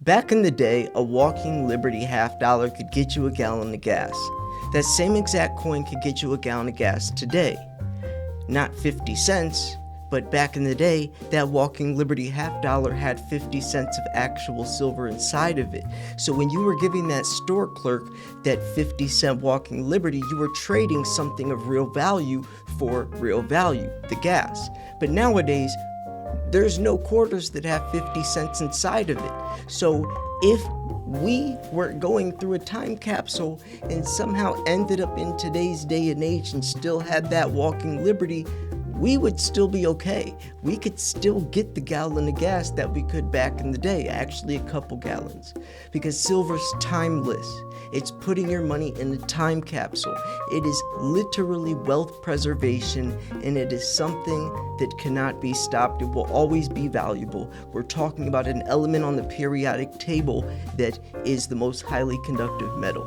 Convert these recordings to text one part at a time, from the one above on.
Back in the day, a walking Liberty half dollar could get you a gallon of gas. That same exact coin could get you a gallon of gas today. Not 50 cents, but back in the day, that walking Liberty half dollar had 50 cents of actual silver inside of it. So when you were giving that store clerk that 50-cent walking Liberty, you were trading something of real value for real value, the gas. But nowadays, there's no quarters that have 50 cents inside of it. So if we were going through a time capsule and somehow ended up in today's day and age and still had that walking Liberty, we would still be okay. We could still get the gallon of gas that we could back in the day, actually a couple gallons, because silver's timeless. It's putting your money in a time capsule. It is literally wealth preservation, and it is something that cannot be stopped. It will always be valuable. We're talking about an element on the periodic table that is the most highly conductive metal.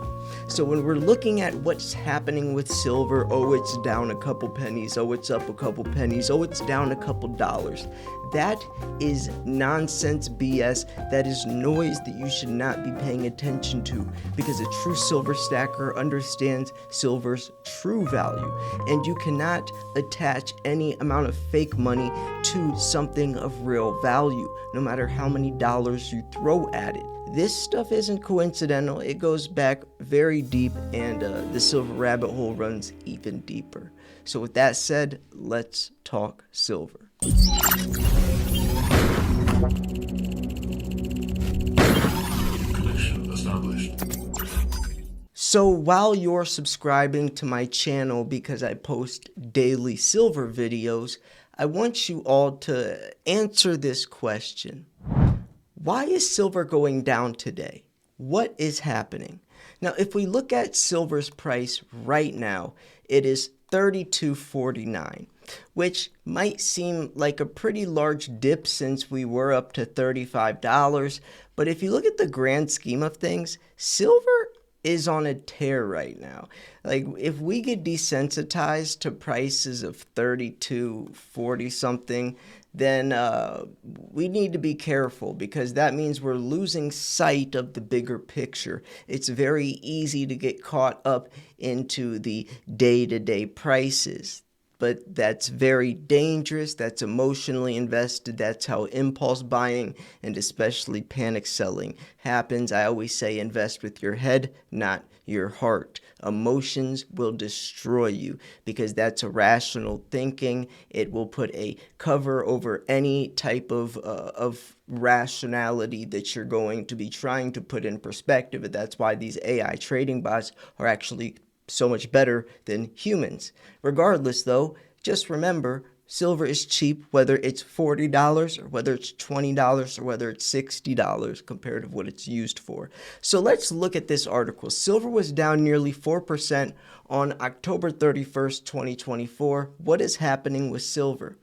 So when we're looking at what's happening with silver, oh, it's down a couple pennies, oh, it's up a couple pennies, oh, it's down a couple dollars. That is nonsense BS. That is noise that you should not be paying attention to, because a true silver stacker understands silver's true value. And you cannot attach any amount of fake money to something of real value, no matter how many dollars you throw at it. This stuff isn't coincidental. It goes back very deep, and the silver rabbit hole runs even deeper. So with that said, let's talk silver. Connection established. So while you're subscribing to my channel because I post daily silver videos, I want you all to answer this question. Why is silver going down today? What is happening? Now, if we look at silver's price right now, it is $32.49, which might seem like a pretty large dip since we were up to $35. But if you look at the grand scheme of things, silver is on a tear right now. Like, if we get desensitized to prices of 32, 40 something, then we need to be careful, because that means we're losing sight of the bigger picture. It's very easy to get caught up into the day-to-day prices. But that's very dangerous. That's emotionally invested. That's how impulse buying and especially panic selling happens. I always say invest with your head, not your heart. Emotions will destroy you, because that's irrational thinking. It will put a cover over any type of rationality that you're going to be trying to put in perspective. And that's why these AI trading bots are actually so much better than humans. Regardless, though, just remember, silver is cheap, whether it's $40 or whether it's $20 or whether it's $60 compared to what it's used for. So let's look at this article. Silver was down nearly 4% on October 31st, 2024. What is happening with silver?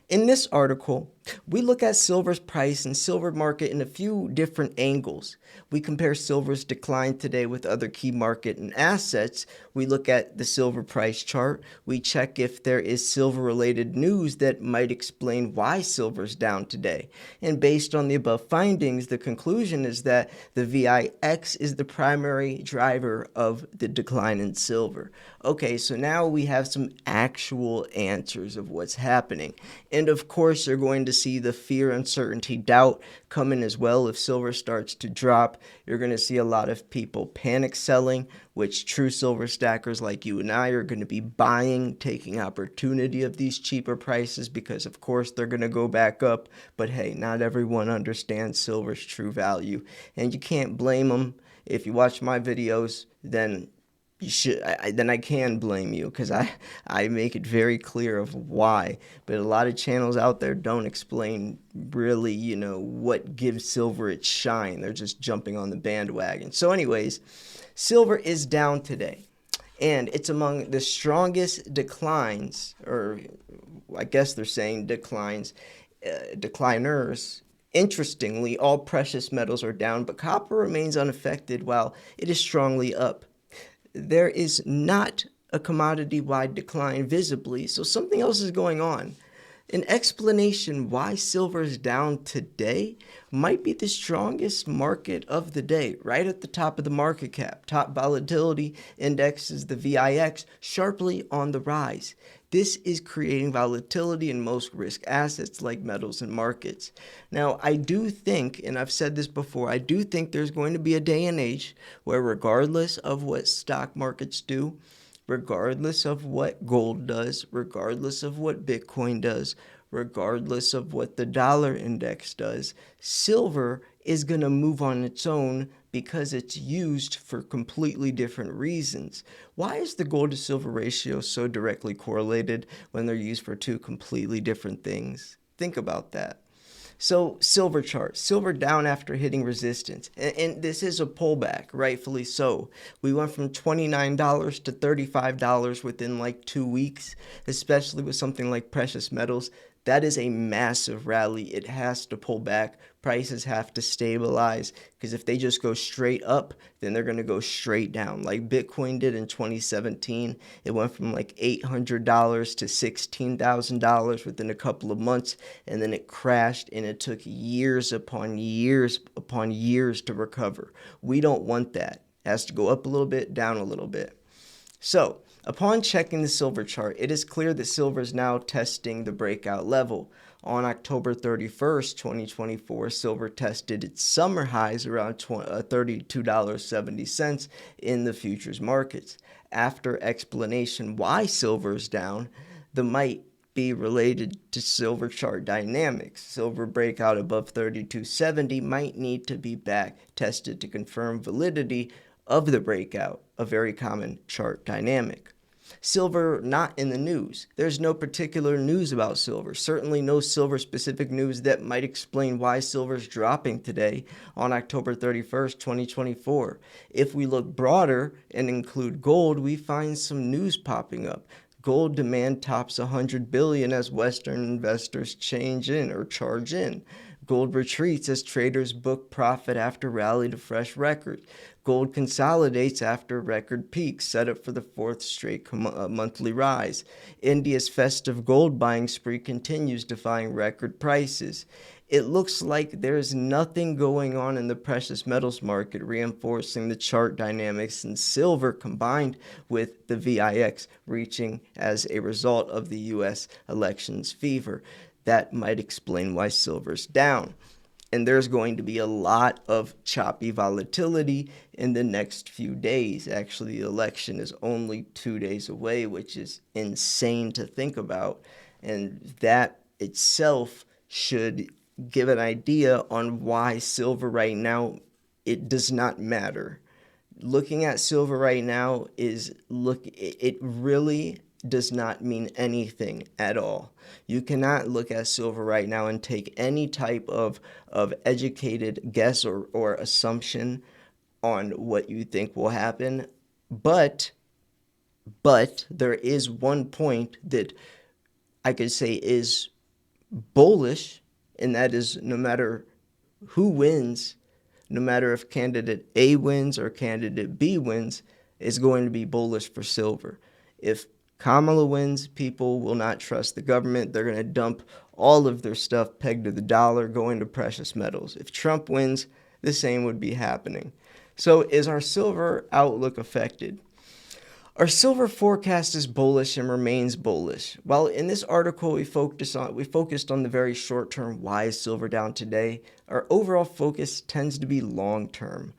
In this article, we look at silver's price and silver market in a few different angles. We compare silver's decline today with other key market and assets. We look at the silver price chart. We check if there is silver-related news that might explain why silver's down today. And based on the above findings, the conclusion is that the VIX is the primary driver of the decline in silver. Okay, so now we have some actual answers of what's happening. And of course, you're going to see the fear, uncertainty, doubt come in as well. If silver starts to drop, you're going to see a lot of people panic selling, which true silver stackers like you and I are going to be buying, taking opportunity of these cheaper prices, because of course they're going to go back up. But hey, not everyone understands silver's true value, and you can't blame them. If you watch my videos, then you should. Then I can blame you, because I make it very clear of why. But a lot of channels out there don't explain really, what gives silver its shine. They're just jumping on the bandwagon. So anyways, silver is down today, and it's among the strongest declines, or I guess they're saying decliners. Interestingly, all precious metals are down, but copper remains unaffected while it is strongly up. There is not a commodity-wide decline visibly, so something else is going on. An explanation why silver is down today might be the strongest market of the day, right at the top of the market cap. Top volatility index is the VIX, sharply on the rise. This is creating volatility in most risk assets like metals and markets. Now, I do think, and I've said this before, I do think there's going to be a day and age where, regardless of what stock markets do, regardless of what gold does, regardless of what Bitcoin does, regardless of what the dollar index does, silver is going to move on its own because it's used for completely different reasons. Why is the gold to silver ratio so directly correlated when they're used for two completely different things? Think about that. So silver chart, silver down after hitting resistance. And this is a pullback, rightfully so. We went from $29 to $35 within like 2 weeks, especially with something like precious metals. That is a massive rally. It has to pull back. Prices have to stabilize, because if they just go straight up, then they're going to go straight down. Like Bitcoin did in 2017. It went from like $800 to $16,000 within a couple of months, and then it crashed, and it took years upon years upon years to recover. We don't want that. It has to go up a little bit, down a little bit. So, upon checking the silver chart, it is clear that silver is now testing the breakout level. On October 31st, 2024, silver tested its summer highs around $32.70 in the futures markets. After explanation why silver is down, the might be related to silver chart dynamics. Silver breakout above 32.70 might need to be back tested to confirm validity of the breakout, a very common chart dynamic. Silver not in the news. There's no particular news about silver. Certainly no silver-specific news that might explain why silver is dropping today on October 31st, 2024. If we look broader and include gold, we find some news popping up. Gold demand tops 100 billion as Western investors change in or charge in. Gold retreats as traders book profit after rally to fresh records. Gold consolidates after record peaks, set up for the fourth straight monthly rise. India's festive gold buying spree continues, defying record prices. It looks like there's nothing going on in the precious metals market, reinforcing the chart dynamics in silver combined with the VIX reaching as a result of the U.S. elections fever. That might explain why silver's down. And there's going to be a lot of choppy volatility in the next few days. Actually, the election is only 2 days away, which is insane to think about. And that itself should give an idea on why silver right now, it does not matter. Looking at silver right now it really does not mean anything at all. You cannot look at silver right now and take any type of educated guess or assumption on what you think will happen. But there is one point that I could say is bullish, and that is no matter who wins, no matter if candidate A wins or candidate B wins, is going to be bullish for silver. If Kamala wins, people will not trust the government. They're going to dump all of their stuff pegged to the dollar, go into precious metals. If Trump wins, the same would be happening. So is our silver outlook affected? Our silver forecast is bullish and remains bullish. While in this article we focused on the very short term, why is silver down today, our overall focus tends to be long term.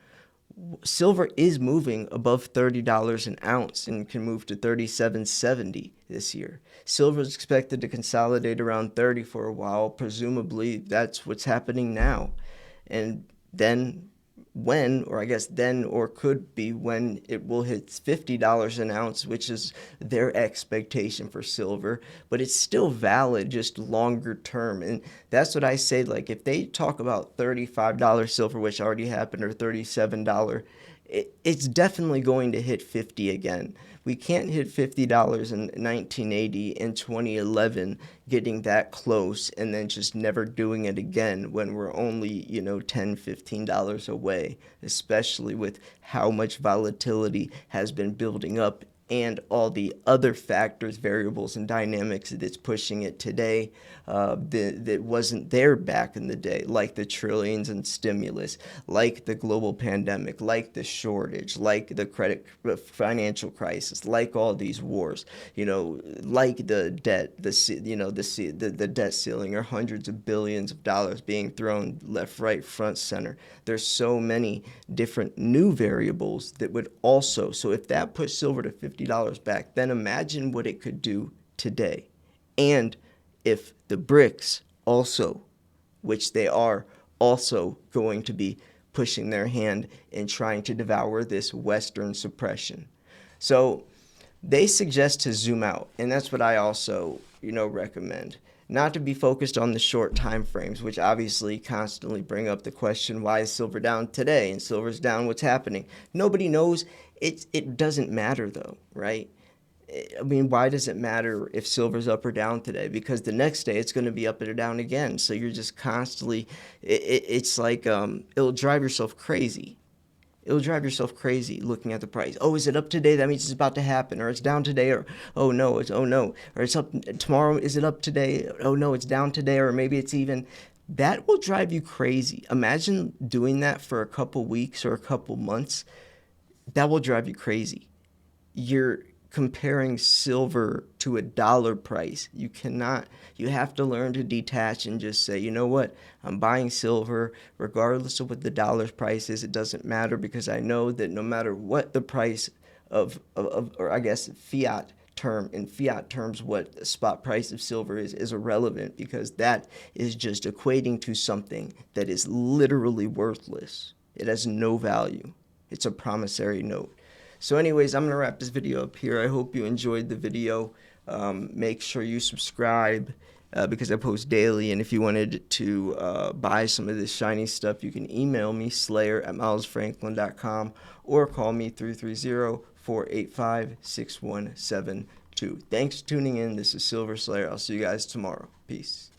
Silver is moving above $30 an ounce and can move to $37.70 this year. Silver is expected to consolidate around 30 for a while. Presumably that's what's happening now. And then could be when it will hit $50 an ounce, which is their expectation for silver, but it's still valid just longer term. And that's what I say, like if they talk about $35 silver, which already happened, or $37, it's definitely going to hit 50 again. We can't hit $50 in 1980 and 2011, getting that close and then just never doing it again when we're only, $10, $15 away, especially with how much volatility has been building up and all the other factors, variables, and dynamics that's pushing it today that wasn't there back in the day, like the trillions in stimulus, like the global pandemic, like the shortage, like the financial crisis, like all these wars, like the debt, the debt ceiling, or hundreds of billions of dollars being thrown left, right, front, center. There's so many different new variables that would also, so if that puts silver to $50 back, then imagine what it could do today. And if the BRICS also, which they are also going to be pushing their hand in trying to devour this Western suppression. So they suggest to zoom out, and that's what I also, recommend. Not to be focused on the short time frames, which obviously constantly bring up the question, why is silver down today? And silver's down, what's happening? Nobody knows. It doesn't matter though, right? I mean, why does it matter if silver's up or down today? Because the next day it's going to be up or down again. So you're just constantly, it's like, it'll drive yourself crazy. It'll drive yourself crazy looking at the price. Oh, is it up today? That means it's about to happen. Or it's down today. Or, oh no, Or it's up tomorrow. Is it up today? Oh no, it's down today. Or maybe it's even. That will drive you crazy. Imagine doing that for a couple weeks or a couple months. That will drive you crazy. You're comparing silver to a dollar price. You have to learn to detach and just say, you know what, I'm buying silver regardless of what the dollar's price is. It doesn't matter, because I know that no matter what the price or I guess fiat terms, what the spot price of silver is irrelevant, because that is just equating to something that is literally worthless. It has no value. It's a promissory note. So anyways, I'm going to wrap this video up here. I hope you enjoyed the video. Make sure you subscribe because I post daily. And if you wanted to buy some of this shiny stuff, you can email me, slayer@milesfranklin.com, or call me 330-485-6172. Thanks for tuning in. This is Silver Slayer. I'll see you guys tomorrow. Peace.